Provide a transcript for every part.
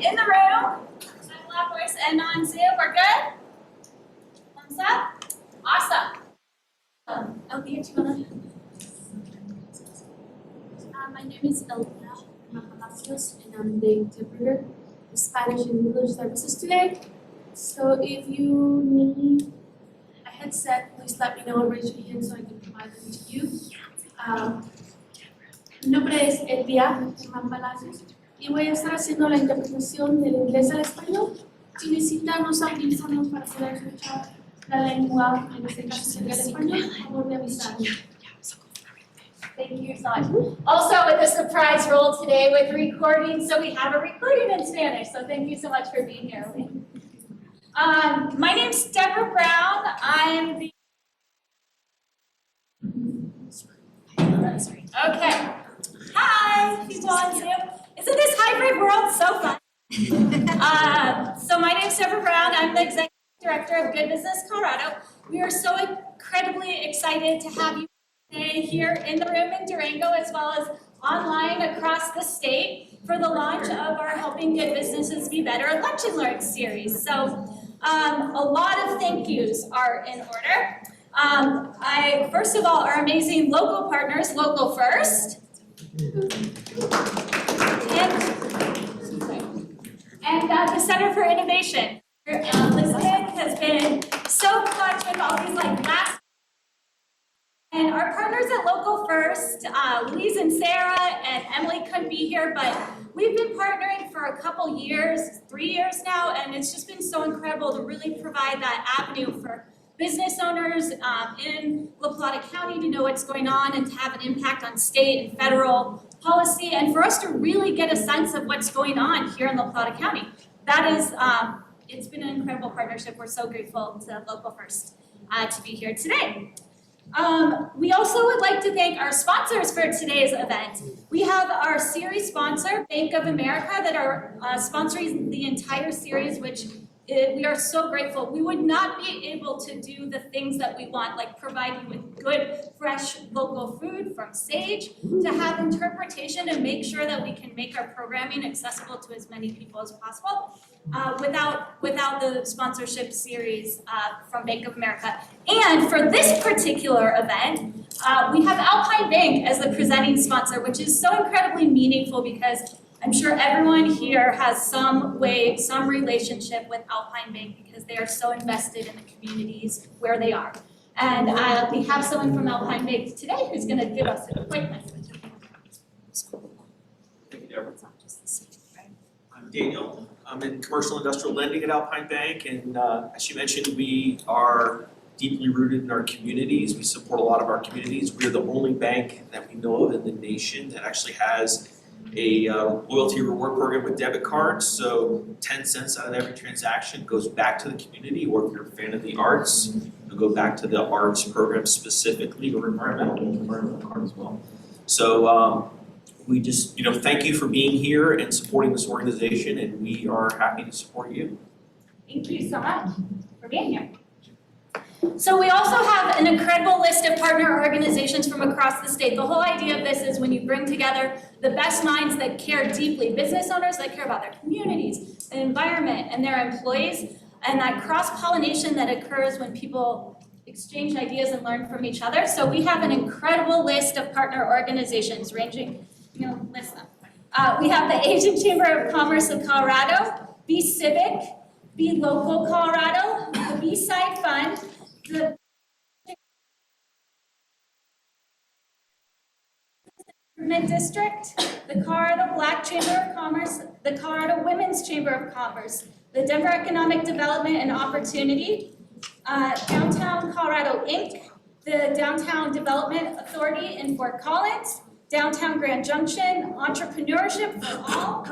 in the room, on Black Voice and on Zoom, we're good? Thumbs up? Awesome. Elvia, do you want to? My name is Elvia Palacios, and I'm the interpreter of Spanish and English services today. So if you need a headset, please let me know and raise your hand so I can provide them to you. Mi nombre es Elvia Palacios y voy a estar haciendo la interpretación del inglés al español. Si necesitan los audífonos para poder escuchar la lengua, en este caso sería el español, por favor de avisarme. Thank you so much. Also, with a surprise role today with recording, so we have a recording in Spanish. So thank you so much for being here. My name's Deborah Brown. I'm the okay. Hi, people on Zoom. Isn't this hybrid world so fun? So my name's Deborah Brown. I'm the Executive Director of Good Business Colorado. We are so incredibly excited to have you today here in the room in Durango, as well as online across the state for the launch of our Helping Good Businesses Be Better Lunch and Learn series. So a lot of thank yous are in order. First of all, our amazing local partners, Local First, and the Center for Innovation. Elizabeth has been so clutch with all these last. And our partners at Local First, Louise and Sarah and Emily couldn't be here, but we've been partnering for a couple years, 3 years now, and it's just been so incredible to really provide that avenue for business owners in La Plata County to know what's going on and to have an impact on state and federal policy, and for us to really get a sense of what's going on here in La Plata County. That is, it's been an incredible partnership. We're so grateful to Local First to be here today. We also would like to thank our sponsors for today's event. We have our series sponsor, Bank of America, that are sponsoring the entire series, which we are so grateful. We would not be able to do the things that we want, like provide you with good, fresh, local food from Sage, to have interpretation and make sure that we can make our programming accessible to as many people as possible, without the sponsorship series from Bank of America. And for this particular event, we have Alpine Bank as the presenting sponsor, which is so incredibly meaningful because I'm sure everyone here has some relationship with Alpine Bank because they are so invested in the communities where they are. And we have someone from Alpine Bank today who's going to give us a quick message. Thank you, Deborah. I'm Daniel. I'm in commercial industrial lending at Alpine Bank, and as you mentioned, we are deeply rooted in our communities. We support a lot of our communities. We are the only bank that we know of in the nation that actually has a loyalty reward program with debit cards. So 10 cents out of every transaction goes back to the community, or if you're a fan of the arts, you'll go back to the arts program specifically, or environmental card as well. So we just, thank you for being here and supporting this organization, and we are happy to support you. Thank you so much for being here. So we also have an incredible list of partner organizations from across the state. The whole idea of this is when you bring together the best minds that care deeply, business owners that care about their communities, the environment, and their employees, and that cross-pollination that occurs when people exchange ideas and learn from each other. So we have an incredible list of partner organizations ranging, list them. We have the Asian Chamber of Commerce of Colorado, Be Civic, Be Local Colorado, the B-Side Fund, the District, the Colorado Black Chamber of Commerce, the Colorado Women's Chamber of Commerce, the Denver Economic Development and Opportunity, Downtown Colorado Inc., the Downtown Development Authority in Fort Collins, Downtown Grand Junction, Entrepreneurship for All,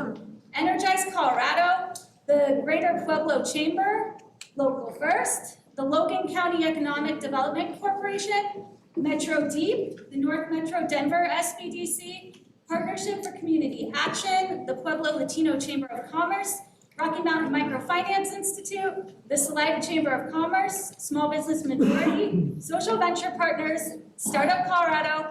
Energize Colorado, the Greater Pueblo Chamber, Local First, the Logan County Economic Development Corporation, Metro Deep, the North Metro Denver SBDC, Partnership for Community Action, the Pueblo Latino Chamber of Commerce, Rocky Mountain Microfinance Institute, the Salida Chamber of Commerce, Small Business Majority, Social Venture Partners, Startup Colorado,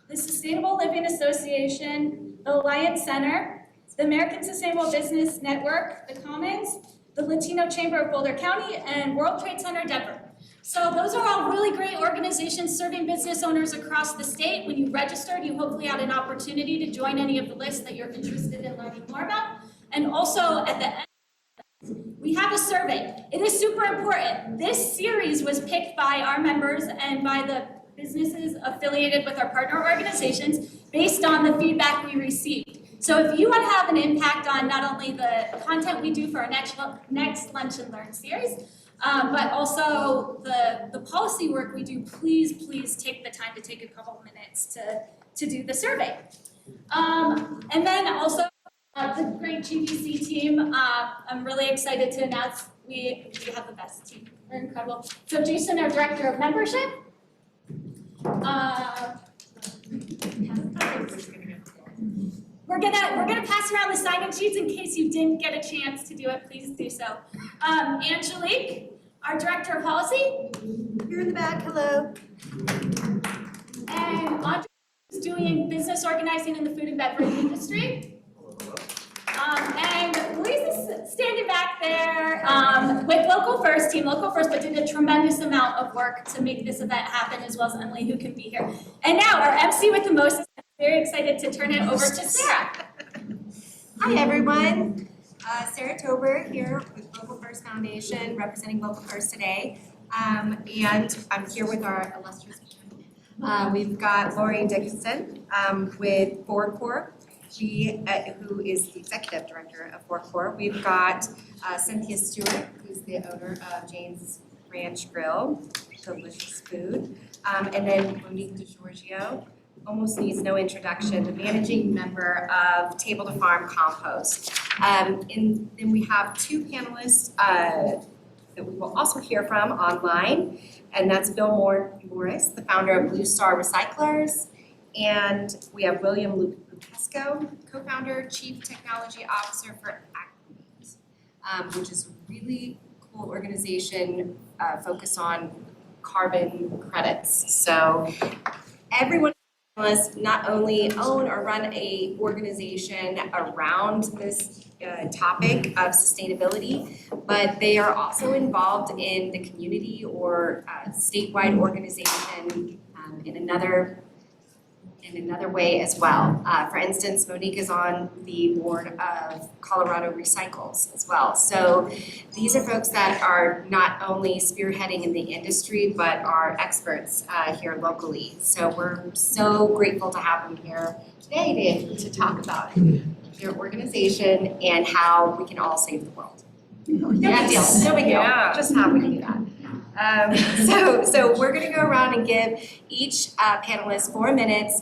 the Sustainable Living Association, the Alliance Center, the American Sustainable Business Network, the Commons, the Latino Chamber of Boulder County, and World Trade Center Denver. So those are all really great organizations serving business owners across the state. When you registered, you hopefully had an opportunity to join any of the lists that you're interested in learning more about. And also at the end, we have a survey. It is super important. This series was picked by our members and by the businesses affiliated with our partner organizations based on the feedback we received. So if you want to have an impact on not only the content we do for our next Lunch and Learn series, but also the policy work we do, please take the time to take a couple minutes to do the survey. And then also the great GPC team, I'm really excited to announce we have the best team. They're incredible. So Jason, our Director of Membership. We're gonna pass around the sign-in sheets in case you didn't get a chance to do it. Please do so. Angelique, our Director of Policy. Here in the back, hello. And Andre is doing business organizing in the food and beverage industry. And Louise is standing back there with Local First, Team Local First, but did a tremendous amount of work to make this event happen, as well as Emily, who can be here. And now our MC with the most, very excited to turn it over to Sarah. Hi, everyone. Sarah Tober here with Local First Foundation, representing Local First today. And I'm here with our illustrious we've got Laurie Dixon with Ford Corp, who is the executive director of Ford Corp. We've got Cynthia Stewart, who's the owner of Jane's Ranch Grill, delicious food. And then Monique DiGiorgio, almost needs no introduction, the managing member of Table to Farm Compost. And then we have two panelists that we will also hear from online, and that's Bill Morris, the founder of Blue Star Recyclers, and we have William Loopesko, co-founder, chief technology officer for Aclymate, which is a really cool organization focused on carbon credits. So everyone must not only own or run a organization around this topic of sustainability, but they are also involved in the community or statewide organization in another way as well. For instance, Monique is on the board of Colorado Recycles as well. So these are folks that are not only spearheading in the industry, but are experts here locally. So we're so grateful to have them here today to talk about their organization and how we can all save the world. Yeah, deal. No big deal. Just happy to do that. So we're going to go around and give each panelist 4 minutes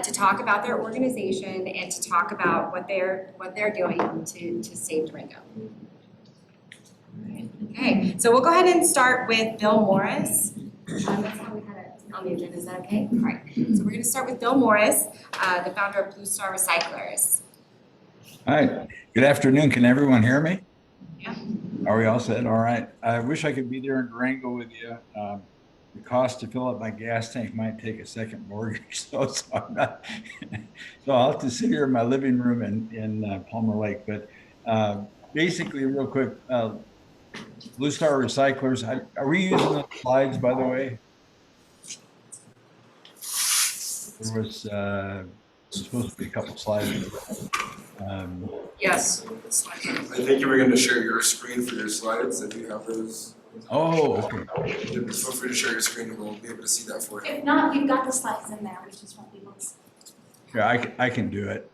to talk about their organization and to talk about what they're doing to save Durango. Okay, so we'll go ahead and start with Bill Morris. That's how we had it on the agenda. Is that okay? All right. So we're going to start with Bill Morris, the founder of Blue Star Recyclers. Hi. Good afternoon. Can everyone hear me? Yeah. Are we all set? All right. I wish I could be there in Durango with you. The cost to fill up my gas tank might take a second mortgage, so I'm not. So I'll have to sit here in my living room in Palmer Lake. But basically, real quick, Blue Star Recyclers. Are we using the slides, by the way? There was supposed to be a couple slides. Yes. I think you were going to share your screen for your slides if you have those. Oh, okay. Feel free to share your screen and we'll be able to see that for you. If not, we've got the slides in there. We just won't be able to see. Yeah, I can do it.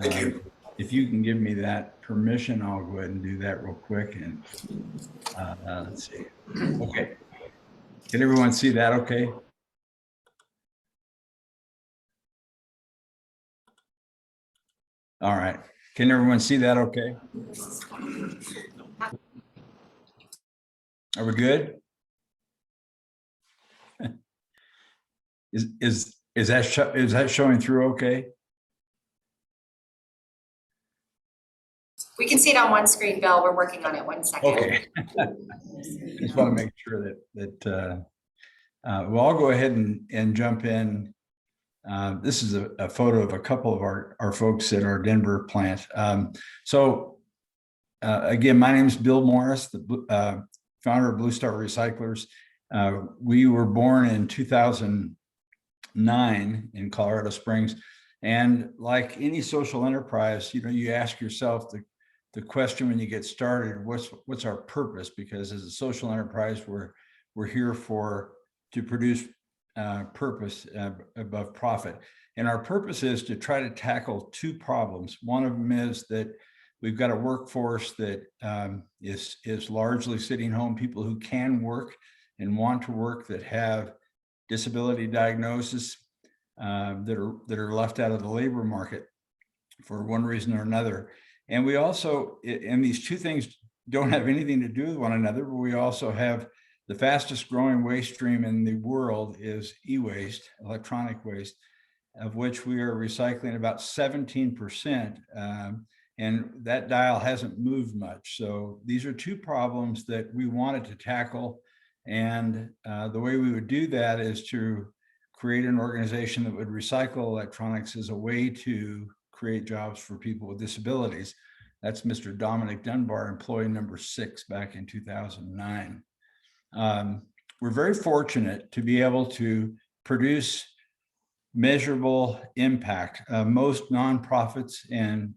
Thank you. If you can give me that permission, I'll go ahead and do that real quick. And let's see. Okay. Can everyone see that okay? All right. Can everyone see that okay? Are we good? Is that showing through okay? We can see it on one screen, Bill. We're working on it. 1 second. Okay. Just want to make sure that we'll all go ahead and jump in This is a photo of a couple of our folks at our Denver plant. Again, my name is Bill Morris, the founder of Blue Star Recyclers. We were born in 2009 in Colorado Springs. And like any social enterprise, you ask yourself the question when you get started, what's our purpose? Because as a social enterprise, we're here to produce purpose above profit. And our purpose is to try to tackle two problems. One of them is that we've got a workforce that is largely sitting home, people who can work and want to work, that have disability diagnosis, that are left out of the labor market for one reason or another. And we also, and these two things don't have anything to do with one another, but we also have the fastest growing waste stream in the world is e-waste, electronic waste, of which we are recycling about 17%. And that dial hasn't moved much. So these are two problems that we wanted to tackle. And the way we would do that is to create an organization that would recycle electronics as a way to create jobs for people with disabilities. That's Mr. Dominic Dunbar, employee number 6 back in 2009. We're very fortunate to be able to produce measurable impact. Most nonprofits and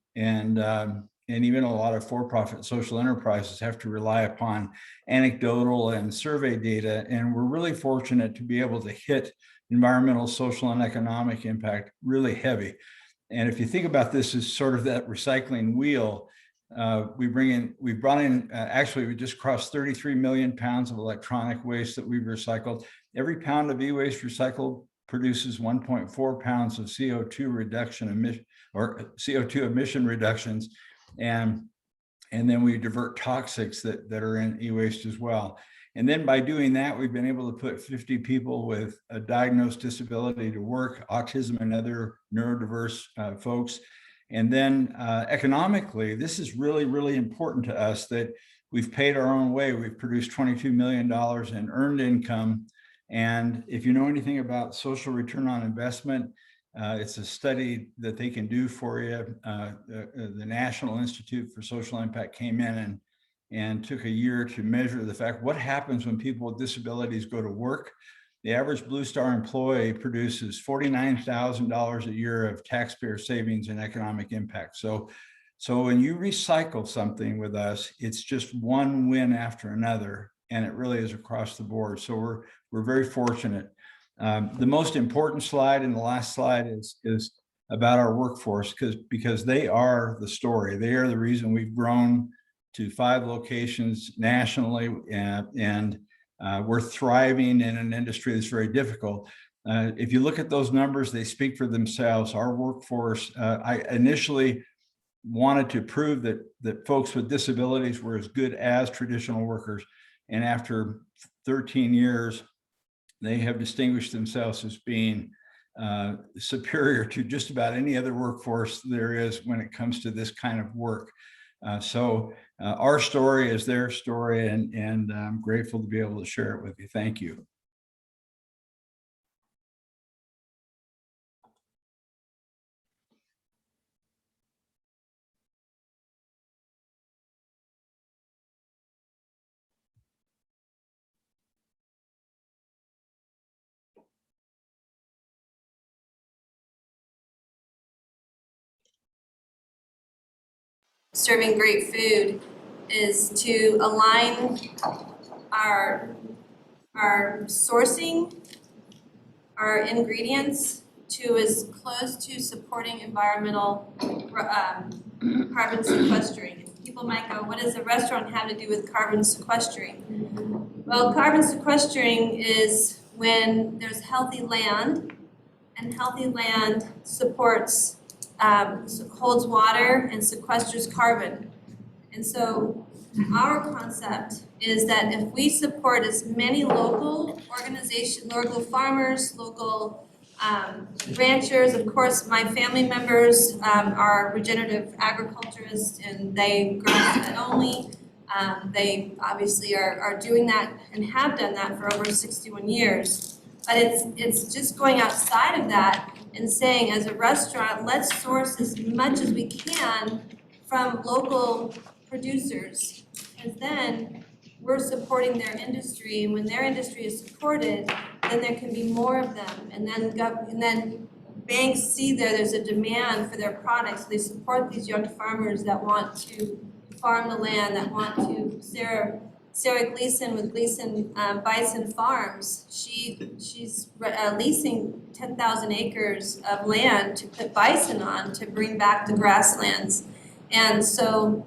even a lot of for-profit social enterprises have to rely upon anecdotal and survey data, and we're really fortunate to be able to hit environmental, social, and economic impact really heavy. And if you think about this as sort of that recycling wheel, we just crossed 33 million pounds of electronic waste that we've recycled. Every pound of e-waste recycled produces 1.4 pounds of CO2 reduction or CO2 emission reductions. And then we divert toxics that are in e-waste as well. And then by doing that, we've been able to put 50 people with a diagnosed disability to work, autism and other neurodiverse folks. And then economically, this is really, really important to us that we've paid our own way. We've produced $22 million in earned income. And if you know anything about social return on investment, it's a study that they can do for you. The National Institute for Social Impact came in and took a year to measure the fact, what happens when people with disabilities go to work? The average Blue Star employee produces $49,000 a year of taxpayer savings and economic impact. So when you recycle something with us, it's just one win after another, and it really is across the board. So we're very fortunate. The most important slide and the last slide is about our workforce, because they are the story. They are the reason we've grown to 5 locations nationally, and we're thriving in an industry that's very difficult. If you look at those numbers, they speak for themselves. Our workforce, I initially wanted to prove that folks with disabilities were as good as traditional workers. And after 13 years, they have distinguished themselves as being superior to just about any other workforce there is when it comes to this kind of work. So our story is their story, and I'm grateful to be able to share it with you. Thank you. Serving great food is to align our sourcing, our ingredients to as close to supporting environmental carbon sequestering. People might go, what does a restaurant have to do with carbon sequestering? Well, carbon sequestering is when there's healthy land, and healthy land supports holds water and sequesters carbon. And so our concept is that if we support as many local organizations, local farmers, local ranchers, of course my family members are regenerative agriculturists and they grow that only. They obviously are doing that and have done that for over 61 years. But it's just going outside of that and saying, as a restaurant, let's source as much as we can from local producers. Because then we're supporting their industry, and when their industry is supported, then there can be more of them. And then banks see there's a demand for their products. They support these young farmers that want to farm the land, that want to. Sarah Gleason with Gleason Bison Farms, she's leasing 10,000 acres of land to put bison on to bring back the grasslands. And so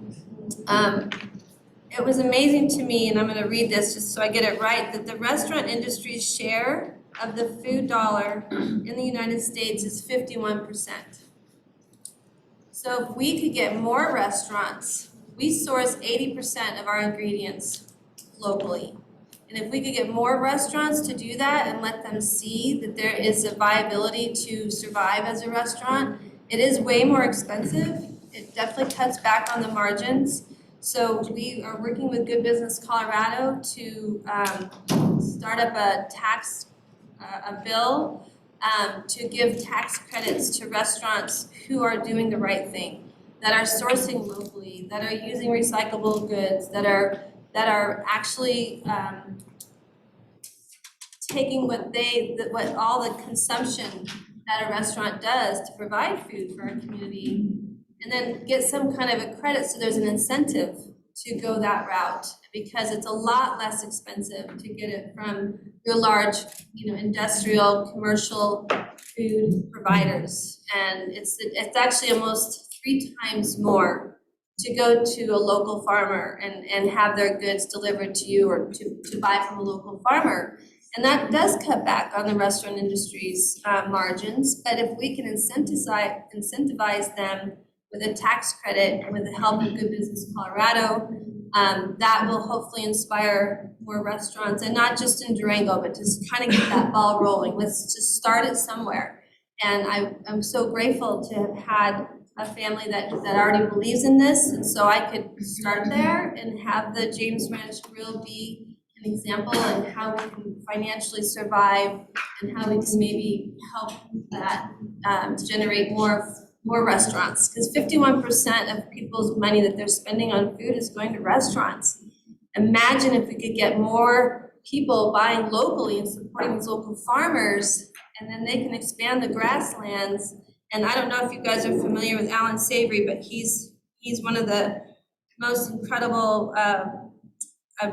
it was amazing to me, and I'm going to read this just so I get it right, that the restaurant industry's share of the food dollar in the United States is 51%. So if we could get more restaurants, we source 80% of our ingredients locally. And if we could get more restaurants to do that and let them see that there is a viability to survive as a restaurant, it is way more expensive. It definitely cuts back on the margins. So we are working with Good Business Colorado to start up a bill to give tax credits to restaurants who are doing the right thing, that are sourcing locally, that are using recyclable goods, that are actually taking what all the consumption that a restaurant does to provide food for our community, and then get some kind of a credit so there's an incentive to go that route, because it's a lot less expensive to get it from your large, industrial, commercial food providers. And it's actually almost 3 times more to go to a local farmer and have their goods delivered to you, or to buy from a local farmer. And that does cut back on the restaurant industry's margins, but if we can incentivize them with a tax credit and with the help of Good Business Colorado, that will hopefully inspire more restaurants, and not just in Durango, but just kind of get that ball rolling. Let's just start it somewhere. And I'm so grateful to have had a family that already believes in this, and so I could start there and have the James Ranch Grill be an example on how we can financially survive and how we can maybe help that to generate more restaurants. Because 51% of people's money that they're spending on food is going to restaurants. Imagine if we could get more people buying locally and supporting these local farmers, and then they can expand the grasslands. And I don't know if you guys are familiar with Alan Savory, but he's one of the most incredible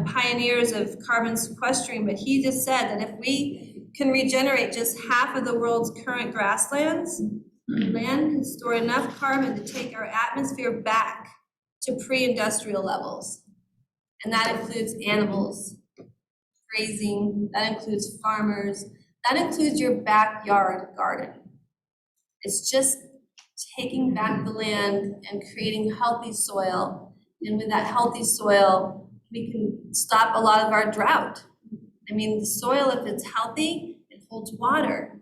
pioneers of carbon sequestering. But he just said that if we can regenerate just half of the world's current grasslands, land can store enough carbon to take our atmosphere back to pre-industrial levels. And that includes animals grazing, that includes farmers, that includes your backyard garden. It's just taking back the land and creating healthy soil. And with that healthy soil, we can stop a lot of our drought. I mean, the soil, if it's healthy, it holds water.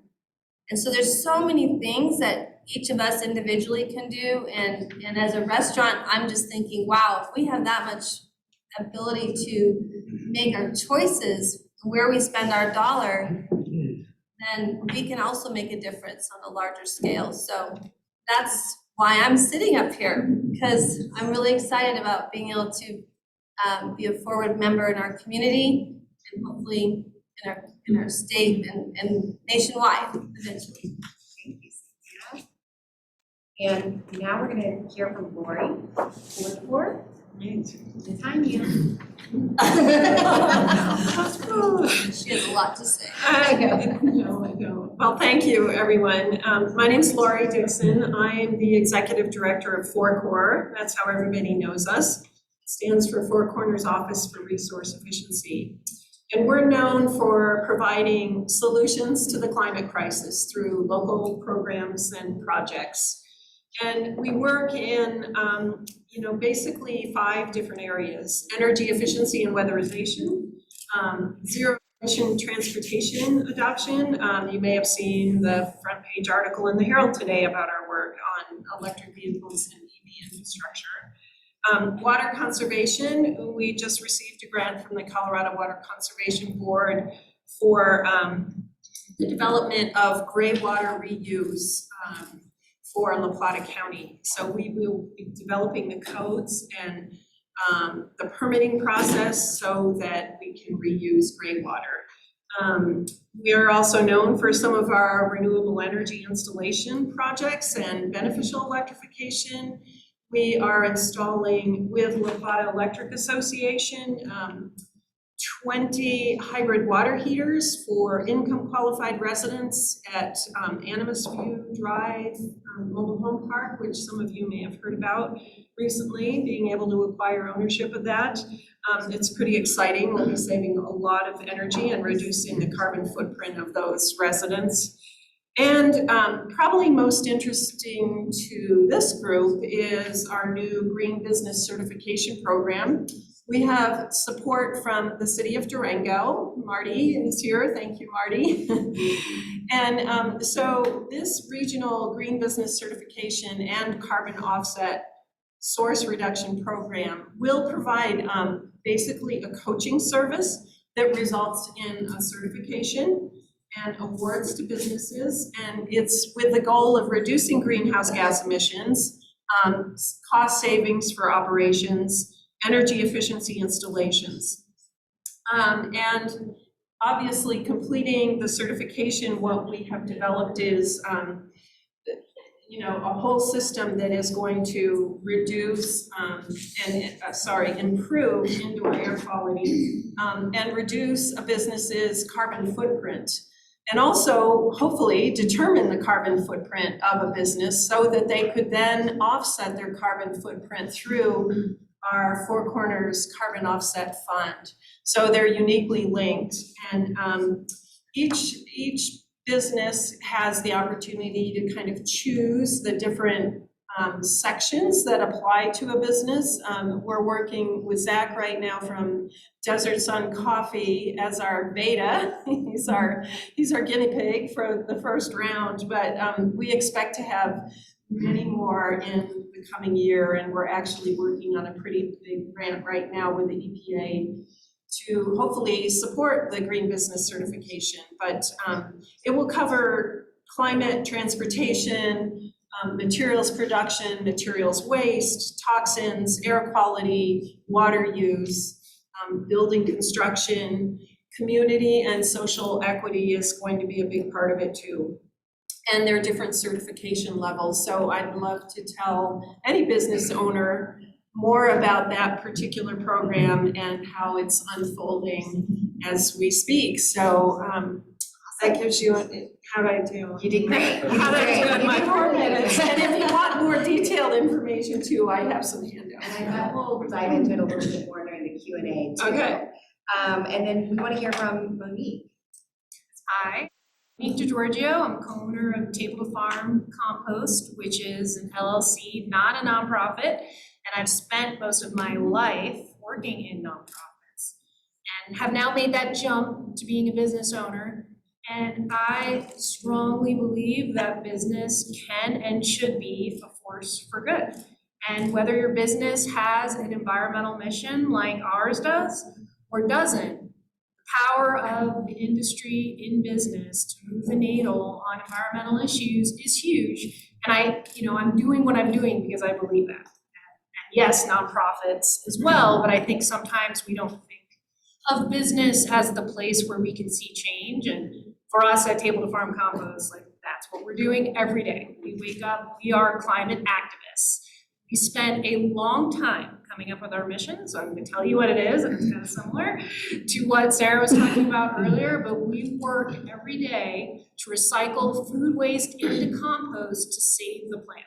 And so there's so many things that each of us individually can do. And as a restaurant, I'm just thinking, wow, if we have that much ability to make our choices where we spend our dollar, then we can also make a difference on a larger scale. So that's why I'm sitting up here, because I'm really excited about being able to be a forward member in our community, and hopefully in our state and nationwide eventually. Thank you, Cynthia. And now we're going to hear from Laurie. The time you. She has a lot to say. I know. Well, thank you, everyone. My name's Laurie Dixon. I am the Executive Director of Four Core. That's how everybody knows us. It stands for Four Corners Office for Resource Efficiency. And we're known for providing solutions to the climate crisis through local programs and projects. And we work in, basically 5 different areas: energy efficiency and weatherization, zero emission transportation adoption. You may have seen the front page article in the Herald today about our work on electric vehicles and EV infrastructure. Water conservation, we just received a grant from the Colorado Water Conservation Board for the development of gray water reuse for La Plata County. So we will be developing the codes and the permitting process so that we can reuse gray water. We are also known for some of our renewable energy installation projects and beneficial electrification. We are installing with La Plata Electric Association 20 hybrid water heaters for income qualified residents at Animas View Drive Mobile Home Park, which some of you may have heard about recently, being able to acquire ownership of that. It's pretty exciting. We'll be saving a lot of energy and reducing the carbon footprint of those residents. And probably most interesting to this group is our new Green Business Certification Program. We have support from the city of Durango. Marty is here. Thank you, Marty. And so this regional green business certification and carbon offset source reduction program will provide basically a coaching service that results in a certification and awards to businesses. And it's with the goal of reducing greenhouse gas emissions, cost savings for operations, energy efficiency installations. And obviously completing the certification, what we have developed is a whole system that is going to reduce improve indoor air quality and reduce a business's carbon footprint. And also hopefully determine the carbon footprint of a business so that they could then offset their carbon footprint through our Four Corners Carbon Offset Fund. So they're uniquely linked, and each business has the opportunity to kind of choose the different sections that apply to a business. We're working with Zach right now from Desert Sun Coffee as our beta. He's our guinea pig for the first round, but we expect to have many more in the coming year, and we're actually working on a pretty big grant right now with the EPA to hopefully support the green business certification. But it will cover climate, transportation, materials production, materials waste, toxins, air quality, water use, building construction, community and social equity is going to be a big part of it too. And there are different certification levels. So I'd love to tell any business owner more about that particular program and how it's unfolding as we speak. So that gives you, how do I do? You did great. How do I do in my 4 minutes? And if you want more detailed information too, I have some handouts. And I bet we'll dive into it a little bit more during the Q&A too. Okay. And then we want to hear from Monique. Hi, Monique DiGiorgio. I'm co-owner of Table to Farm Compost, which is an LLC, not a nonprofit. And I've spent most of my life working in nonprofits and have now made that jump to being a business owner. And I strongly believe that business can and should be a force for good. And whether your business has an environmental mission like ours does or doesn't, the power of the industry in business to move the needle on environmental issues is huge. And I'm doing what I'm doing because I believe that. And yes, nonprofits as well, but I think sometimes we don't think of business as the place where we can see change. And for us at Table to Farm Compost, that's what we're doing every day. We wake up, we are climate activists. We spent a long time coming up with our mission, so I'm gonna tell you what it is, and it's kind of similar to what Sarah was talking about earlier, but we work every day to recycle food waste into compost to save the planet.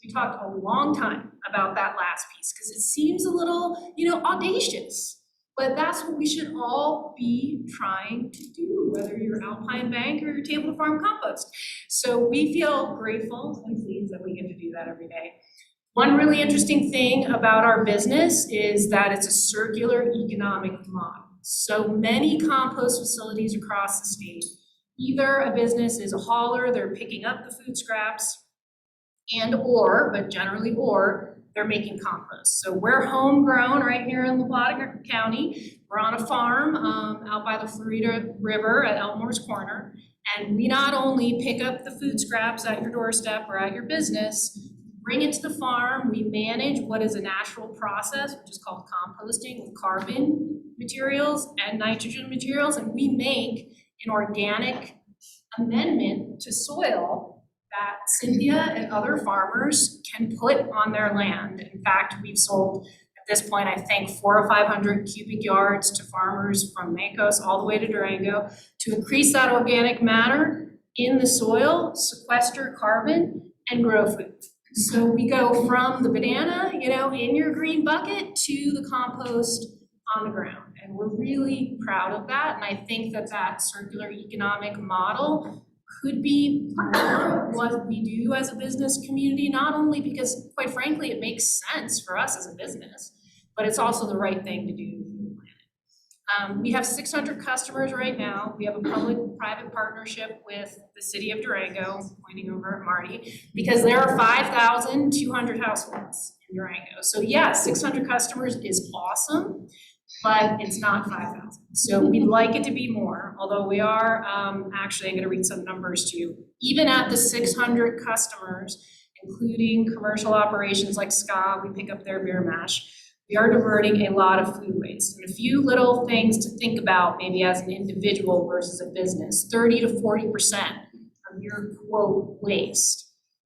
We talked a long time about that last piece because it seems a little, audacious. But that's what we should all be trying to do, whether you're Alpine Bank or your Table to Farm Compost. So we feel grateful and pleased that we get to do that every day. One really interesting thing about our business is that it's a circular economic model. So many compost facilities across the state, either a business is a hauler, they're picking up the food scraps, but generally they're making compost. So we're homegrown right here in Loopesko County. We're on a farm out by the Florida River at Elmore's Corner. And we not only pick up the food scraps at your doorstep or at your business, bring it to the farm. We manage what is a natural process, which is called composting, with carbon materials and nitrogen materials. And we make an organic amendment to soil that Cynthia and other farmers can put on their land. In fact, we've sold at this point, I think 400 or 500 cubic yards to farmers from Mancos all the way to Durango to increase that organic matter in the soil, sequester carbon, and grow food. So we go from the banana, in your green bucket to the compost on the ground. And we're really proud of that. And I think that that circular economic model could be more what we do as a business community, not only because, quite frankly, it makes sense for us as a business, but it's also the right thing to do for the planet. We have 600 customers right now. We have a public-private partnership with the city of Durango, pointing over at Marty, because there are 5,200 households in Durango. So yeah, 600 customers is awesome, but it's not 5,000. So we'd like it to be more, although we are, actually, I'm gonna read some numbers to you. Even at the 600 customers, including commercial operations like SCA, we pick up their beer mash, we are diverting a lot of food waste. And a few little things to think about, maybe as an individual versus a business, 30 to 40% of your quote waste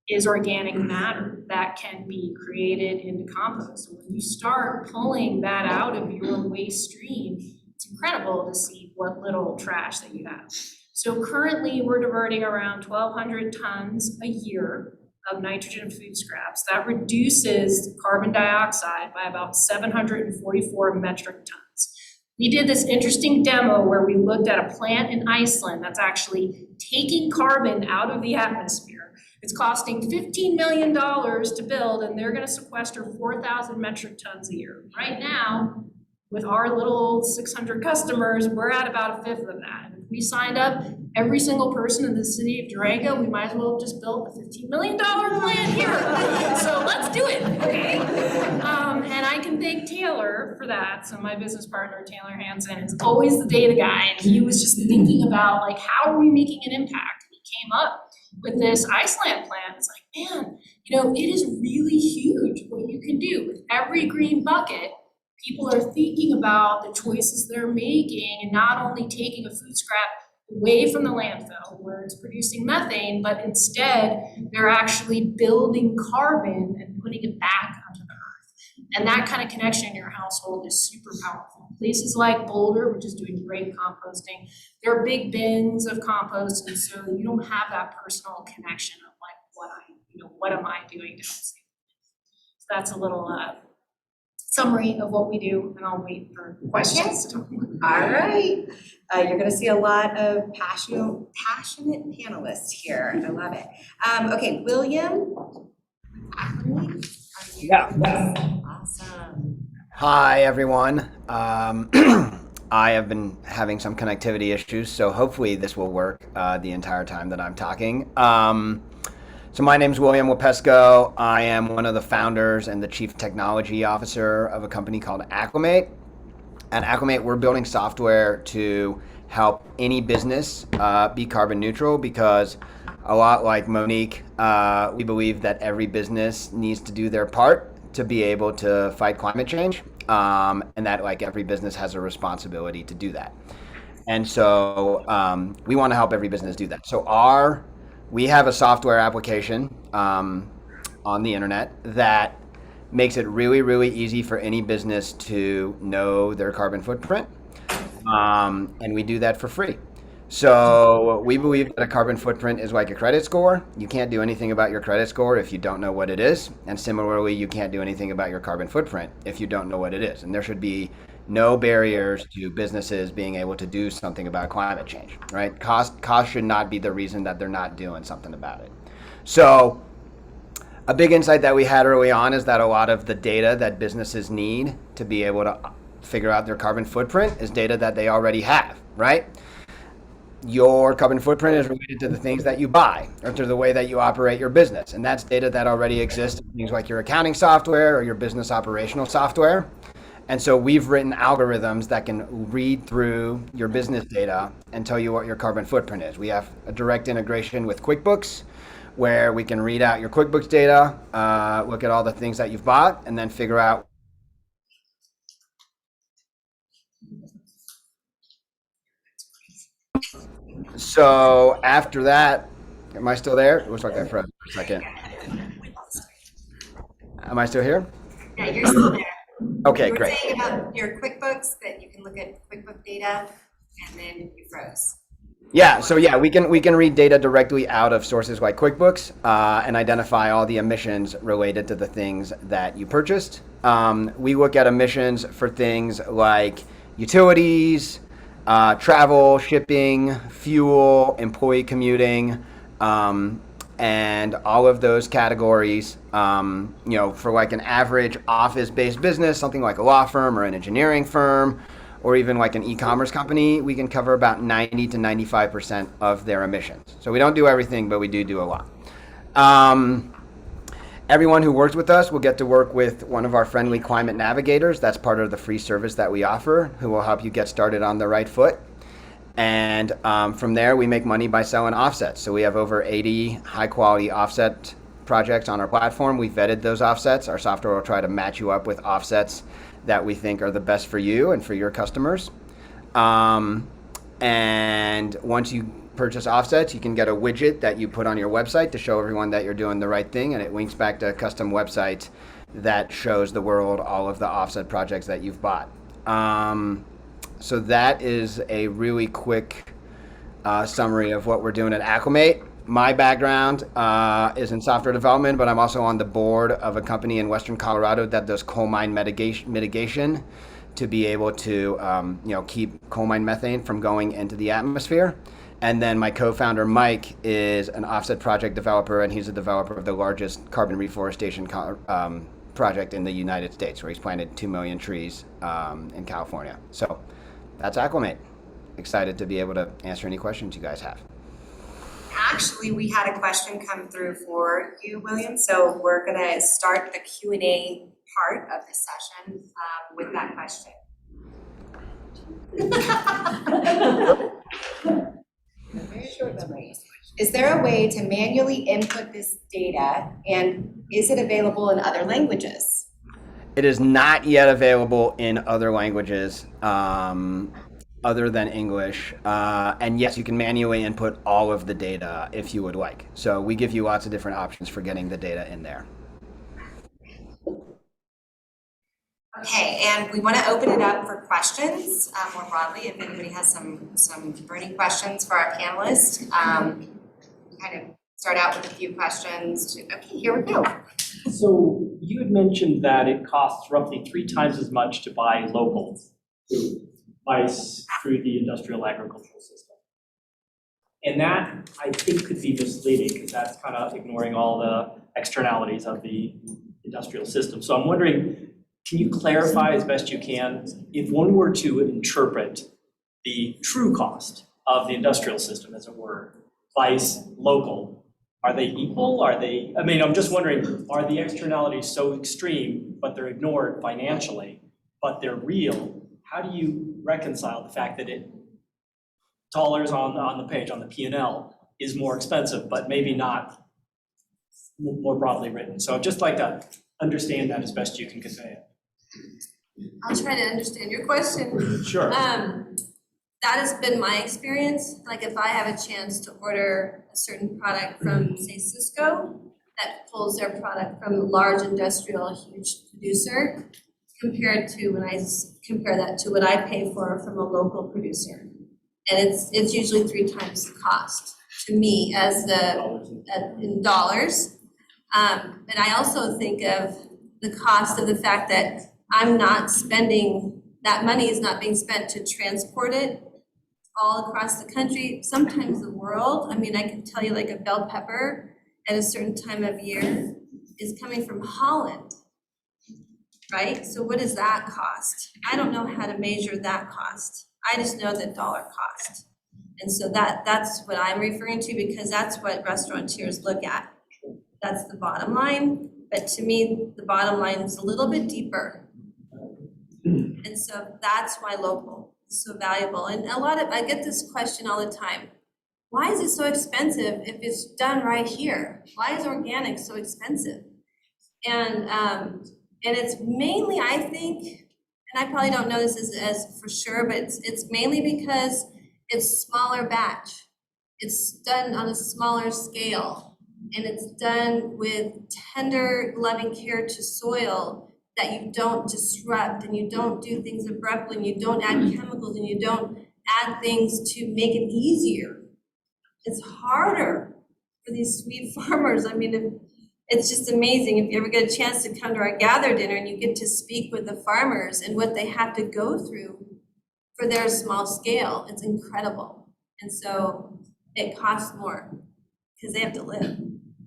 is organic matter that can be created into compost. And when you start pulling that out of your waste stream, it's incredible to see what little trash that you have. So currently we're diverting around 1,200 tons a year of nitrogen food scraps. That reduces carbon dioxide by about 744 metric tons. We did this interesting demo where we looked at a plant in Iceland that's actually taking carbon out of the atmosphere. It's costing $15 million to build, and they're gonna sequester 4,000 metric tons a year. Right now, with our little 600 customers, we're at about a fifth of that. And if we signed up every single person in the city of Durango, we might as well have just built a $15 million plant here. So let's do it, okay? And I can thank Taylor for that. So my business partner, Taylor Hansen, is always the data guy. And he was just thinking about, like, how are we making an impact? And he came up with this Iceland plan. It's like, man, it is really huge what you can do with every green bucket. People are thinking about the choices they're making and not only taking a food scrap away from the landfill where it's producing methane, but instead they're actually building carbon and putting it back onto the earth. And that kind of connection in your household is super powerful. Places like Boulder, which is doing great composting, there are big bins of compost, and so you don't have that personal connection of like, what am I doing to help save it? So that's a little summary of what we do, and I'll wait for questions. All right. You're going to see a lot of passionate panelists here. I love it. Okay, William. Yeah. Awesome. Hi, everyone. I have been having some connectivity issues, so hopefully this will work the entire time that I'm talking. So my name is William Wilpesko. I am one of the founders and the chief technology officer of a company called Aclymate. At Aclymate, we're building software to help any business be carbon neutral, because a lot like Monique, we believe that every business needs to do their part to be able to fight climate change, and that like every business has a responsibility to do that. And so we want to help every business do that. So we have a software application on the internet that makes it really, really easy for any business to know their carbon footprint. And we do that for free. So we believe that a carbon footprint is like a credit score. You can't do anything about your credit score if you don't know what it is. And similarly, you can't do anything about your carbon footprint if you don't know what it is. And there should be no barriers to businesses being able to do something about climate change, right? Cost should not be the reason that they're not doing something about it. So a big insight that we had early on is that a lot of the data that businesses need to be able to figure out their carbon footprint is data that they already have, right? your carbon footprint is related to the things that you buy or to the way that you operate your business. And that's data that already exists in things like your accounting software or your business operational software. And so we've written algorithms that can read through your business data and tell you what your carbon footprint is. We have a direct integration with QuickBooks where we can read out your QuickBooks data, look at all the things that you've bought, and then figure out So after that, am I still there? It looks like I froze for a second. Am I still here? Yeah, you're still there. Okay, You were great. saying about your QuickBooks, that you can look at QuickBook data, and then you froze. Yeah, so yeah, we can read data directly out of sources like QuickBooks and identify all the emissions related to the things that you purchased. We look at emissions for things like utilities, travel, shipping, fuel, employee commuting, and all of those categories. For like an average office-based business, something like a law firm or an engineering firm, or even like an e-commerce company, we can cover about 90 to 95% of their emissions. So we don't do everything, but we do a lot. Everyone who works with us will get to work with one of our friendly climate navigators. That's part of the free service that we offer, who will help you get started on the right foot. And from there, we make money by selling offsets. So we have over 80 high-quality offset projects on our platform. We vetted those offsets. Our software will try to match you up with offsets that we think are the best for you and for your customers. And once you purchase offsets, you can get a widget that you put on your website to show everyone that you're doing the right thing, and it links back to a custom website that shows the world all of the offset projects that you've bought. So that is a really quick summary of what we're doing at Aclymate. My background is in software development, but I'm also on the board of a company in Western Colorado that does coal mine mitigation to be able to keep coal mine methane from going into the atmosphere. And then my co-founder, Mike, is an offset project developer, and he's a developer of the largest carbon reforestation project in the United States, where he's planted 2 million trees in California. So that's Aclymate. Excited to be able to answer any questions you guys have. Actually, we had a question come through for you, William, so we're gonna start the Q&A part of this session with that question. Very short memory. Is there a way to manually input this data, and is it available in other languages? It is not yet available in other languages other than English. And yes, you can manually input all of the data if you would like. So we give you lots of different options for getting the data in there. Okay, and we want to open it up for questions more broadly. If anybody has some burning questions for our panelists, kind of start out with a few questions. Okay, here we go. So you had mentioned that it costs roughly 3 times as much to buy local food, ice through the industrial agricultural system. And that, I think, could be misleading because that's kind of ignoring all the externalities of the industrial system. So I'm wondering, can you clarify as best you can, if one were to interpret the true cost of the industrial system, as it were, vice local, are they equal? Are they, I'm just wondering, are the externalities so extreme, but they're ignored financially, but they're real? How do you reconcile the fact that dollars on the page, on the P&L, is more expensive, but maybe not more broadly written? So I'd just like to understand that as best you can convey it. I'll try to understand your question. Sure. That has been my experience. Like if I have a chance to order a certain product from, say, Cisco, that pulls their product from a large industrial, huge producer, compared to when I compare that to what I pay for from a local producer. And it's usually 3 times the cost to me as in dollars. And I also think of the cost of the fact that I'm not spending, that money is not being spent to transport it all across the country, sometimes the world. I can tell you like a bell pepper at a certain time of year is coming from Holland, right? So what does that cost? I don't know how to measure that cost. I just know the dollar cost. And so that's what I'm referring to, because that's what restaurateurs look at. That's the bottom line, but to me, the bottom line is a little bit deeper. And so that's why local is so valuable. And I get this question all the time. Why is it so expensive if it's done right here? Why is organic so expensive? And it's mainly, I think, and I probably don't know this as for sure, but it's mainly because it's smaller batch. It's done on a smaller scale, and it's done with tender, loving care to soil that you don't disrupt, and you don't do things abruptly, and you don't add chemicals, and you don't add things to make it easier. It's harder for these sweet farmers. I mean, it's just amazing if you ever get a chance to come to our gather dinner and you get to speak with the farmers and what they have to go through for their small scale. It's incredible. And so it costs more because they have to live.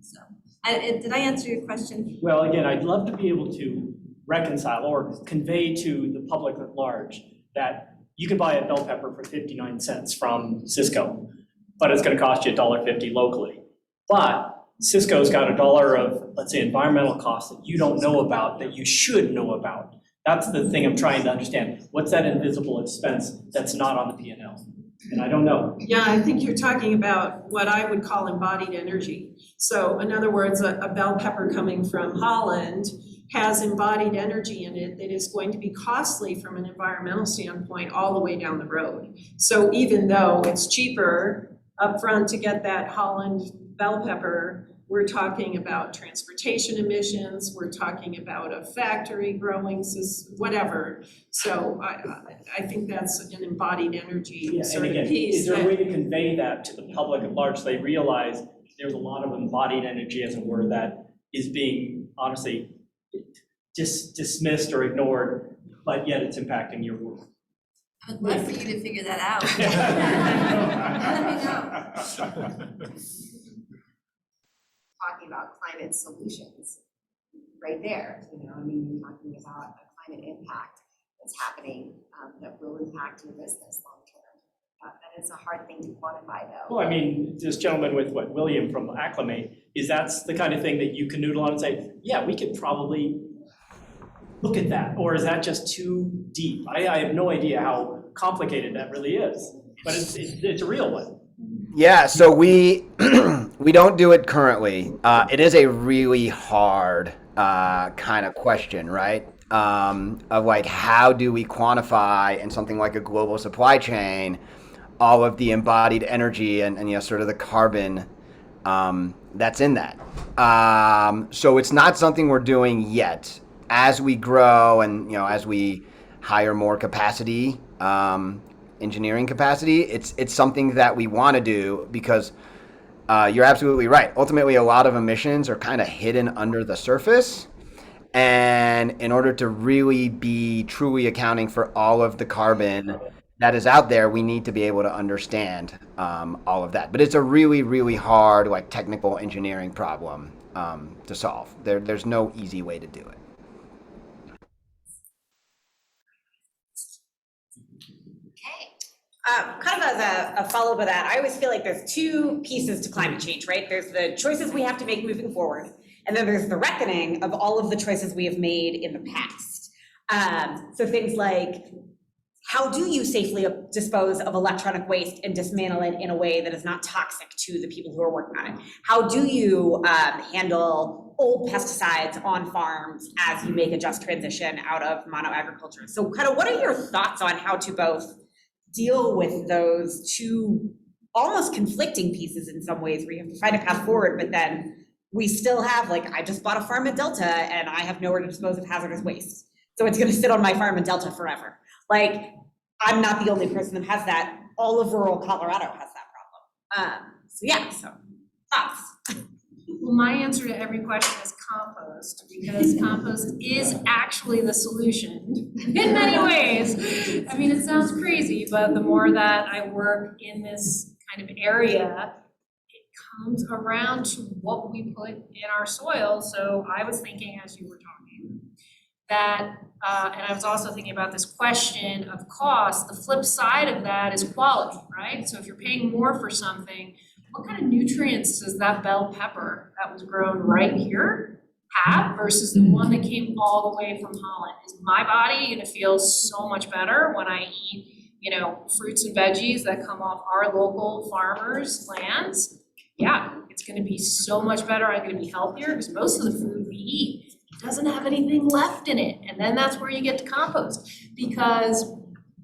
So did I answer your question? Well, again, I'd love to be able to reconcile or convey to the public at large that you can buy a bell pepper for 59 cents from Cisco, but it's going to cost you $1.50 locally. But Cisco's got $1 of, let's say, environmental costs that you don't know about, that you should know about. That's the thing I'm trying to understand. What's that invisible expense that's not on the P&L? And I don't know. Yeah, I think you're talking about what I would call embodied energy. So in other words, a bell pepper coming from Holland has embodied energy in it that is going to be costly from an environmental standpoint all the way down the road. So even though it's cheaper upfront to get that Holland bell pepper, we're talking about transportation emissions, we're talking about a factory growing, whatever. So I think that's an embodied energy sort of piece. Is there a way to convey that to the public at large so they realize there's a lot of embodied energy, as it were, that is being honestly dismissed or ignored, but yet it's impacting your work? I would love for you to figure that out. Let me know. Talking about climate solutions right there, I mean, you're talking about a climate impact that's happening that will impact your business long term. And it's a hard thing to quantify though. Well, I mean, this gentleman with William from Aclymate, that's the kind of thing that you can noodle on and say, yeah, we could probably look at that, or is that just too deep? I have no idea how complicated that really is, but it's a real one. Yeah, so we we don't do it currently. It is a really hard kind of question, right? Of like, how do we quantify in something like a global supply chain all of the embodied energy and sort of the carbon that's in that? So it's not something we're doing yet. As we grow and as we hire more capacity, engineering capacity, it's something that we want to do because you're absolutely right. Ultimately, a lot of emissions are kind of hidden under the surface. And in order to really be truly accounting for all of the carbon that is out there, we need to be able to understand all of that. But it's a really, really hard, technical engineering problem to solve. There's no easy way to do it. Kind of as a follow-up of that, I always feel like there's two pieces to climate change, right? There's the choices we have to make moving forward, and then there's the reckoning of all of the choices we have made in the past. So things like, how do you safely dispose of electronic waste and dismantle it in a way that is not toxic to the people who are working on it? How do you handle old pesticides on farms as you make a just transition out of monoagriculture? So kind of what are your thoughts on how to both deal with those two almost conflicting pieces in some ways, where you have to find a path forward, but then we still have, I just bought a farm in Delta and I have nowhere to dispose of hazardous waste. So it's gonna sit on my farm in Delta forever. I'm not the only person that has that. All of rural Colorado has that problem. So thoughts? Well, my answer to every question is compost, because compost is actually the solution in many ways. I mean, it sounds crazy, but the more that I work in this kind of area, it comes around to what we put in our soil. So I was thinking as you were talking, that, and I was also thinking about this question of cost, the flip side of that is quality, right? So if you're paying more for something, what kind of nutrients does that bell pepper that was grown right here have versus the one that came all the way from Holland? Is my body gonna feel so much better when I eat, fruits and veggies that come off our local farmers' lands? Yeah, it's gonna be so much better. I'm gonna be healthier because most of the food we eat doesn't have anything left in it. And then that's where you get to compost, because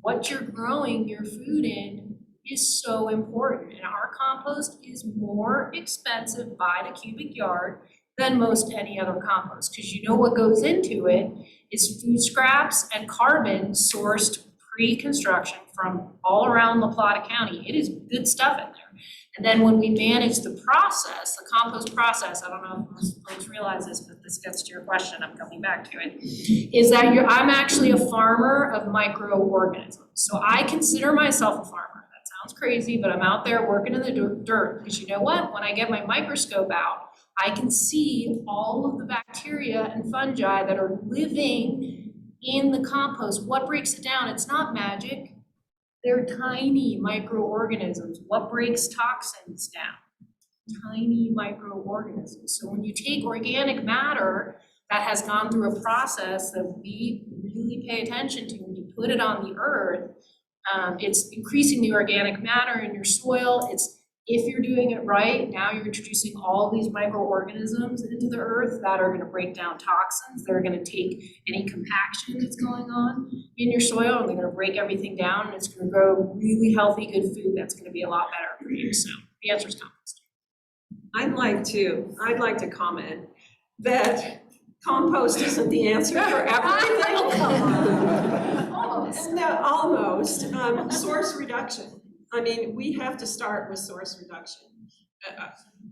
what you're growing your food in is so important. And our compost is more expensive by the cubic yard than most any other compost, because what goes into it is food scraps and carbon sourced pre-construction from all around La Plata County. It is good stuff in there. And then when we manage the process, the compost process, I don't know if most folks realize this, but this gets to your question, I'm coming back to it, is that I'm actually a farmer of microorganisms. So I consider myself a farmer. That sounds crazy, but I'm out there working in the dirt, because you know what? When I get my microscope out, I can see all of the bacteria and fungi that are living in the compost. What breaks it down? It's not magic. They're tiny microorganisms. What breaks toxins down? Tiny microorganisms. So when you take organic matter that has gone through a process that we really pay attention to, when you put it on the earth, it's increasing the organic matter in your soil. If you're doing it right, now you're introducing all these microorganisms into the earth that are gonna break down toxins. They're gonna take any compaction that's going on in your soil, and they're gonna break everything down, and it's gonna grow really healthy, good food that's gonna be a lot better for you. So the answer is compost. I'd like to comment that compost isn't the answer for everything. Almost. No, almost. Source reduction. I mean, we have to start with source reduction.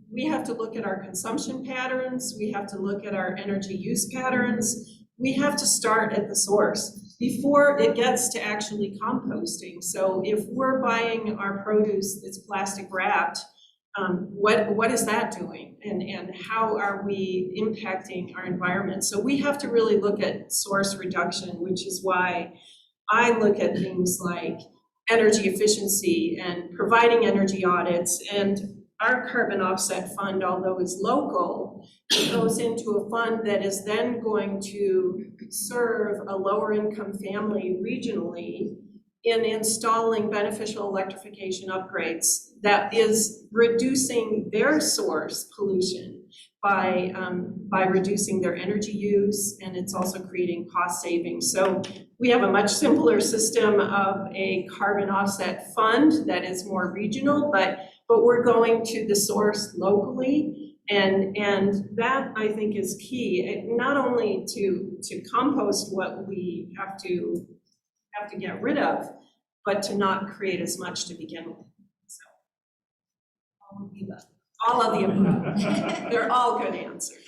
We have to look at our consumption patterns. We have to look at our energy use patterns. We have to start at the source before it gets to actually composting. So if we're buying our produce that's plastic wrapped, what is that doing? And how are we impacting our environment? So we have to really look at source reduction, which is why I look at things like energy efficiency and providing energy audits. And our carbon offset fund, although it's local, it goes into a fund that is then going to serve a lower income family regionally in installing beneficial electrification upgrades that is reducing their source pollution by reducing their energy use, and it's also creating cost savings. So we have a much simpler system of a carbon offset fund that is more regional, but we're going to the source locally, and that I think is key, not only to compost what we have to get rid of, but to not create as much to begin with. So all of the above. They're all good answers.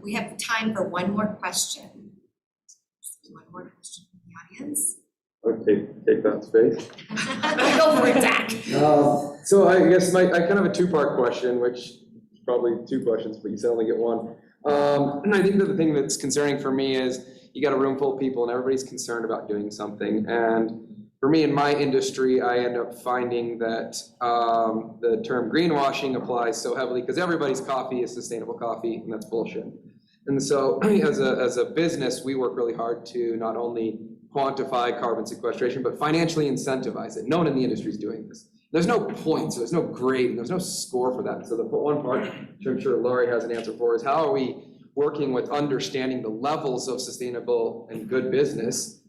We have time for one more question. One more question from the audience. Okay, take that space. Go for it, Zach. So I guess I kind of have a two-part question, which is probably two questions, but you said only get one. And I think that the thing that's concerning for me is you got a room full of people and everybody's concerned about doing something. And for me, in my industry, I end up finding that the term greenwashing applies so heavily because everybody's coffee is sustainable coffee, and that's bullshit. And so as a business, we work really hard to not only quantify carbon sequestration, but financially incentivize it. No one in the industry is doing this. There's no points, so there's no grade, and there's no score for that. So the one part, which I'm sure Laurie has an answer for, is how are we working with understanding the levels of sustainable and good business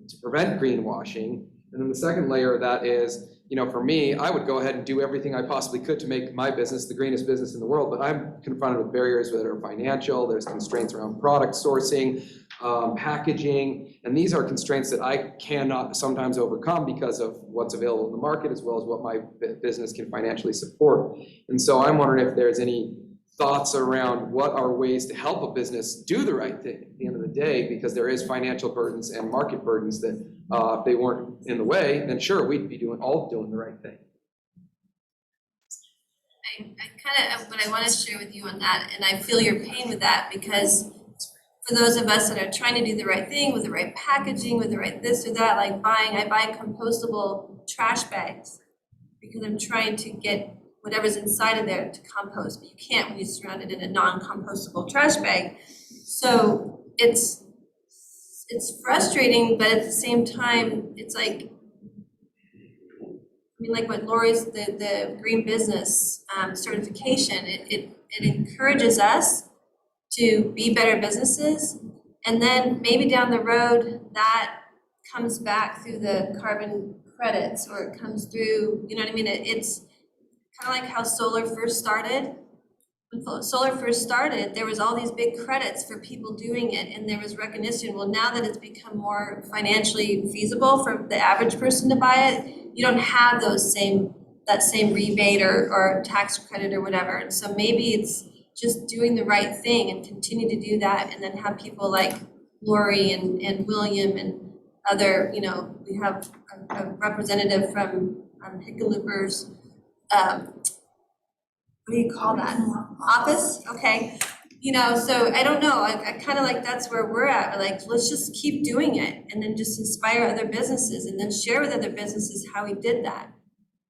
to prevent greenwashing. And then the second layer of that is, for me, I would go ahead and do everything I possibly could to make my business the greenest business in the world, but I'm confronted with barriers that are financial, there's constraints around product sourcing, packaging, and these are constraints that I cannot sometimes overcome because of what's available in the market as well as what my business can financially support. And so I'm wondering if there's any thoughts around what are ways to help a business do the right thing at the end of the day, because there is financial burdens and market burdens that if they weren't in the way, then sure, we'd be doing the right thing. what I want to share with you on that, and I feel your pain with that, because for those of us that are trying to do the right thing with the right packaging, with the right this or that, like I buy compostable trash bags because I'm trying to get whatever's inside of there to compost, but you can't when you surround it in a non-compostable trash bag. So it's frustrating, but at the same time, it's like, I mean, like what Laurie's, the green business certification, it encourages us to be better businesses. And then maybe down the road, that comes back through the carbon credits, or it comes through, you know what I mean? It's kind of like how solar first started. When solar first started, there was all these big credits for people doing it, and there was recognition. Well, now that it's become more financially feasible for the average person to buy it, you don't have that same rebate or tax credit or whatever. And so maybe it's just doing the right thing and continue to do that, and then have people like Laurie and William and other, you know, we have a representative from Hickalooper's, what do you call that? Office? Okay. You know, so I don't know, I kind of like that's where we're at. We're like, let's just keep doing it, and then just inspire other businesses, and then share with other businesses how we did that,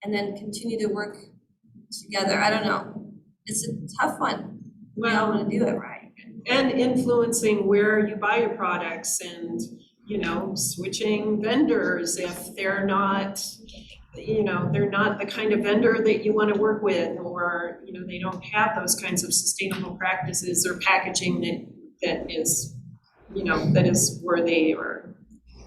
and then continue to work together. I don't know. It's a tough one. We all want to do it right. And influencing where you buy your products, and, you know, switching vendors if they're not, you know, they're not the kind of vendor that you want to work with, or, you know, they don't have those kinds of sustainable practices or packaging that is, you know, that is worthy, or,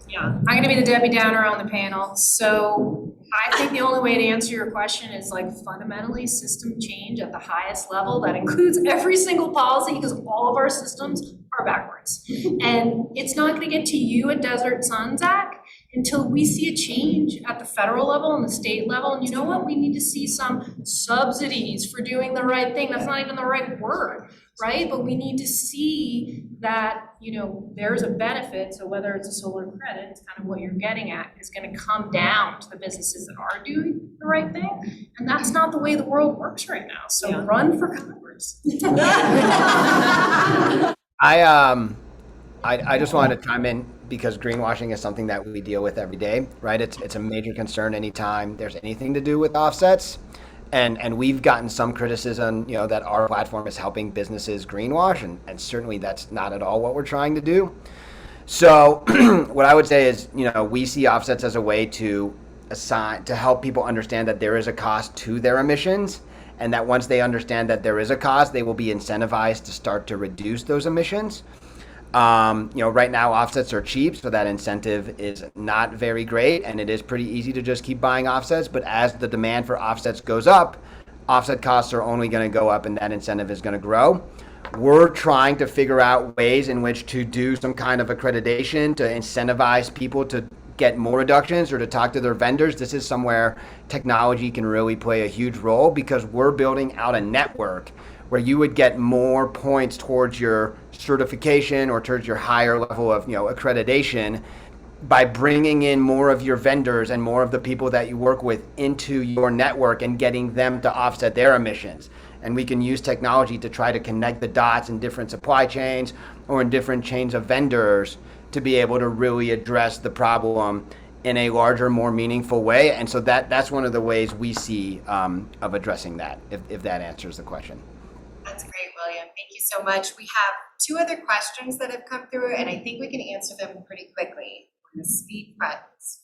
yeah. I'm gonna be the Debbie Downer on the panel. So I think the only way to answer your question is like fundamentally system change at the highest level that includes every single policy, because all of our systems are backwards. And it's not gonna get to you at Desert Sun, Zach, until we see a change at the federal level and the state level. And you know what? We need to see some subsidies for doing the right thing. That's not even the right word, right? But we need to see that, you know, there's a benefit. So whether it's a solar credit, it's kind of what you're getting at, is going to come down to the businesses that are doing the right thing. And that's not the way the world works right now. So run for Congress. I just wanted to chime in, because greenwashing is something that we deal with every day, right? It's a major concern anytime there's anything to do with offsets. And we've gotten some criticism, you know, that our platform is helping businesses greenwash, and certainly that's not at all what we're trying to do. So what I would say is, you know, we see offsets as a way to help people understand that there is a cost to their emissions, and that once they understand that there is a cost, they will be incentivized to start to reduce those emissions. You know, right now offsets are cheap, so that incentive is not very great, and it is pretty easy to just keep buying offsets. But as the demand for offsets goes up, offset costs are only going to go up, and that incentive is going to grow. We're trying to figure out ways in which to do some kind of accreditation to incentivize people to get more reductions or to talk to their vendors. This is somewhere technology can really play a huge role, because we're building out a network where you would get more points towards your certification or towards your higher level of, you know, accreditation by bringing in more of your vendors and more of the people that you work with into your network and getting them to offset their emissions. And we can use technology to try to connect the dots in different supply chains or in different chains of vendors to be able to really address the problem in a larger, more meaningful way. And so that's one of the ways we see of addressing that, if that answers the question. That's great, William. Thank you so much. We have two other questions that have come through, and I think we can answer them pretty quickly. We're going to speed test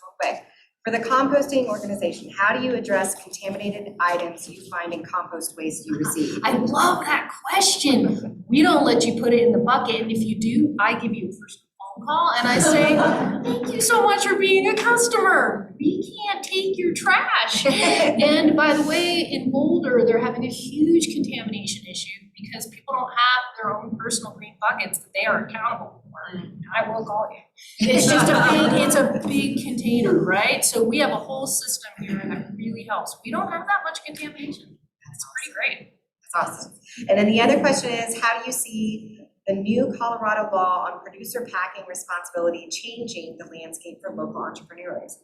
real quick. For the composting organization, how do you address contaminated items you find in compost waste you receive? I love that question. We don't let you put it in the bucket, and if you do, I give you a first phone call and I say, thank you so much for being a customer. We can't take your trash. And by the way, in Boulder, they're having a huge contamination issue because people don't have their own personal green buckets that they are accountable for. I will call you. It's just a big container, right? So we have a whole system here that really helps. We don't have that much contamination. That's pretty great. That's awesome. And then the other question is, how do you see the new Colorado law on producer packing responsibility changing the landscape for local entrepreneurs?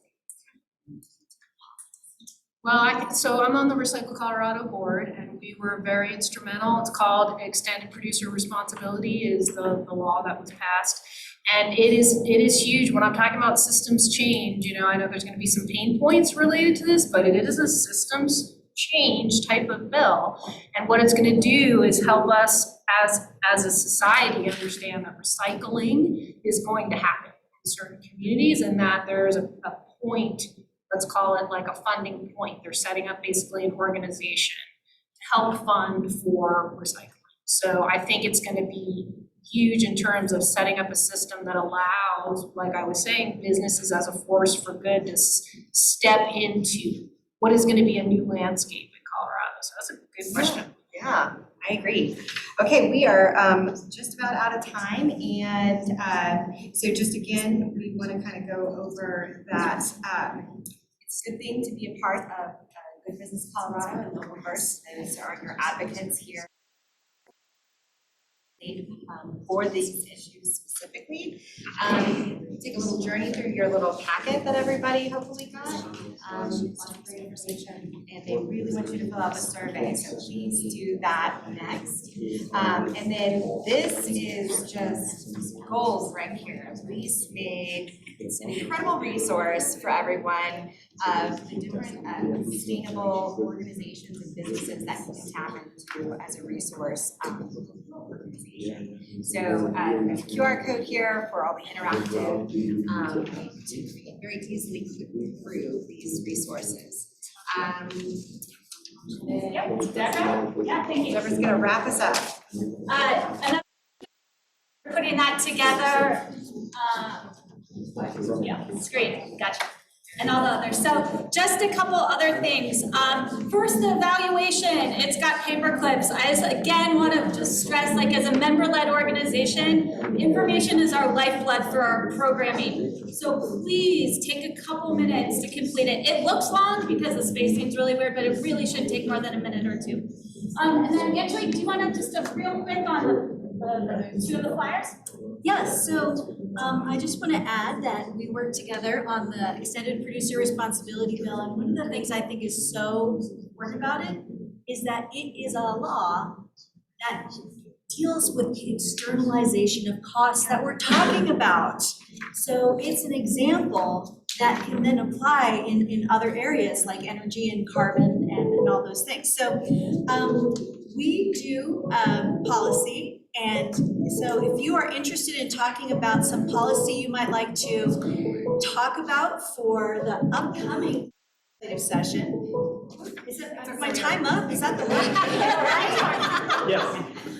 Well, so I'm on the Recycle Colorado board, and we were very instrumental. It's called Extended Producer Responsibility is the law that was passed. And it is huge. When I'm talking about systems change, I know there's gonna be some pain points related to this, but it is a systems change type of bill. And what it's gonna do is help us as a society understand that recycling is going to happen in certain communities, and that there's a point, let's call it like a funding point. They're setting up basically an organization to help fund for recycling. So I think it's gonna be huge in terms of setting up a system that allows, like I was saying, businesses as a force for good to step into what is gonna be a new landscape in Colorado. So that's a good question. Yeah, I agree. Okay, we are just about out of time, and so just again, we want to kind of go over that. It's a good thing to be a part of Good Business Colorado and Local First, and so are your advocates here for these issues specifically. Take a little journey through your little packet that everybody hopefully got. And they really want you to fill out the survey, so please do that next. And then this is just goals right here. Reese made an incredible resource for everyone of the different sustainable organizations and businesses that you can tap into as a resource organization. So there's a QR code here for all the interactive to very easily click through these resources. Deborah? Yeah, thank you. Deborah's gonna wrap us up. And I'm putting that together. Yeah, it's great, gotcha. And all the others. So just a couple other things. First, the evaluation. It's got paper clips. I just, again, want to just stress, like as a member-led organization, information is our lifeblood for our programming. So please take a couple minutes to complete it. It looks long because the space seems really weird, but it really shouldn't take more than a minute or two. And then Angelique, do you want to just real quick on the two of the flyers? Yes, so I just want to add that we worked together on the Extended Producer Responsibility Bill, and one of the things I think is so important about it is that it is a law that deals with the externalization of costs that we're talking about. So it's an example that can then apply in other areas like energy and carbon and all those things. So we do policy. And so if you are interested in talking about some policy you might like to talk about for the upcoming legislative session, is my time up? Is that the right? Yes.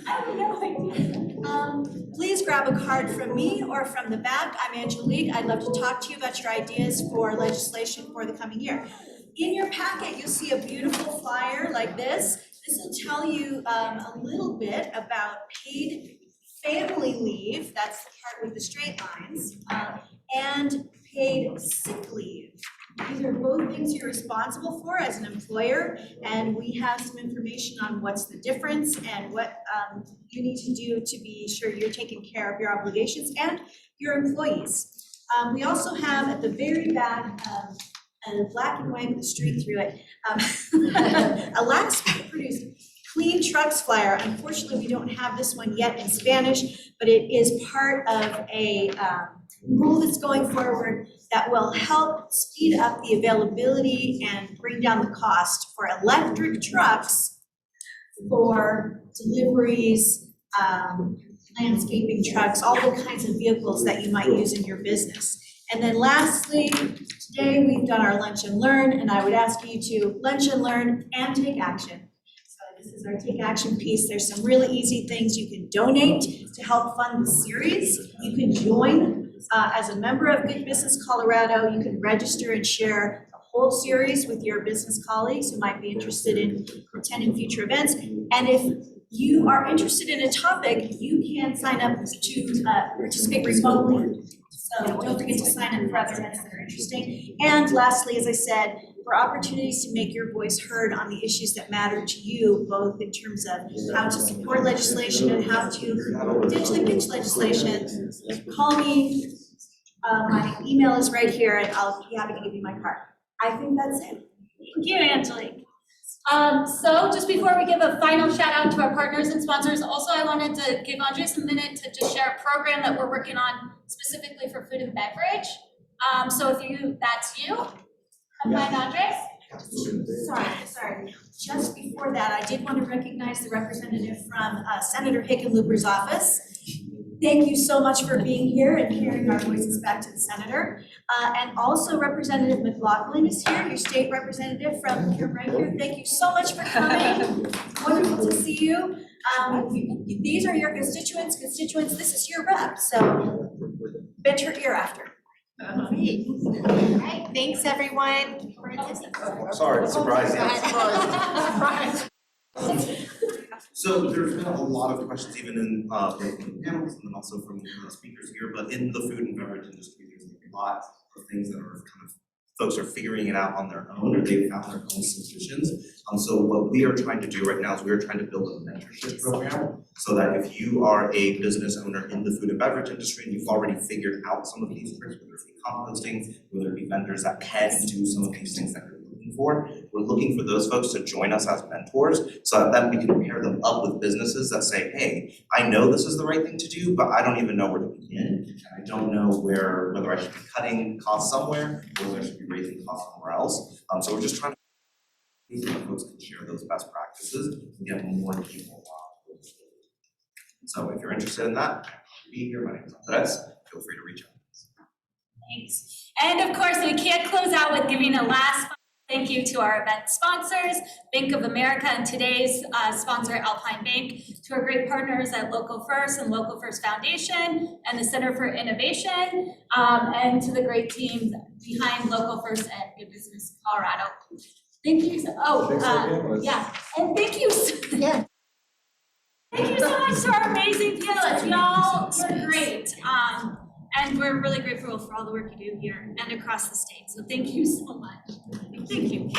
I have no idea. Please grab a card from me or from the back. I'm Angelique. I'd love to talk to you about your ideas for legislation for the coming year. In your packet, you'll see a beautiful flyer like this. This will tell you a little bit about paid family leave, that's the part with the straight lines, and paid sick leave. These are both things you're responsible for as an employer, and we have some information on what's the difference and what you need to do to be sure you're taking care of your obligations and your employees. We also have at the very back, and black and white with a streak through it, a last produced Clean Trucks flyer. Unfortunately, we don't have this one yet in Spanish, but it is part of a rule that's going forward that will help speed up the availability and bring down the cost for electric trucks for deliveries, landscaping trucks, all the kinds of vehicles that you might use in your business. And then lastly, today we've done our lunch and learn, and I would ask you to lunch and learn and take action. So this is our take action piece. There's some really easy things you can donate to help fund the series. You can join as a member of Good Business Colorado. You can register and share the whole series with your business colleagues who might be interested in attending future events. And if you are interested in a topic, you can sign up to participate remotely. So don't forget to sign up for other events that are interesting. And lastly, as I said, for opportunities to make your voice heard on the issues that matter to you, both in terms of how to support legislation and how to potentially pitch legislation, call me. My email is right here, and I'll be happy to give you my card. I think that's it. Thank you, Angelique. So just before we give a final shout out to our partners and sponsors, also I wanted to give Andres a minute to just share a program that we're working on specifically for food and beverage. So if that's you, come on, Andres. Sorry. Just before that, I did want to recognize the representative from Senator Hickenlooper's office. Thank you so much for being here and carrying our voices back to the senator. And also Representative McLaughlin is here, your state representative from here, right here. Thank you so much for coming. Wonderful to see you. These are your constituents. This is your rep, so bend your ear after. Great. All right, thanks everyone for attending. Sorry, surprise. Surprise. So there's been a lot of questions even in both the panels and then also from the speakers here, but in the food and beverage industry, there's a lot of things that are kind of, folks are figuring it out on their own or they've found their own solutions. So what we are trying to do right now is we are trying to build a mentorship program so that if you are a business owner in the food and beverage industry and you've already figured out some of these tricks, whether it be composting, whether it be vendors that can do some of these things that you're looking for, we're looking for those folks to join us as mentors so that then we can pair them up with businesses that say, hey, I know this is the right thing to do, but I don't even know where to begin. And I don't know whether I should be cutting costs somewhere or whether I should be raising costs somewhere else. So we're just trying to see if folks can share those best practices and get more people involved. So if you're interested in that, be here. My name is Andres. Feel free to reach out. Thanks. And of course, we can't close out with giving a last thank you to our event sponsors, Bank of America and today's sponsor, Alpine Bank, to our great partners at Local First and Local First Foundation and the Center for Innovation, and to the great teams behind Local First and Good Business Colorado. Thank you. Yeah, and thank you. Yeah. Thank you so much to our amazing panelists. Y'all, you're great. And we're really grateful for all the work you do here and across the state. So thank you so much. Thank you.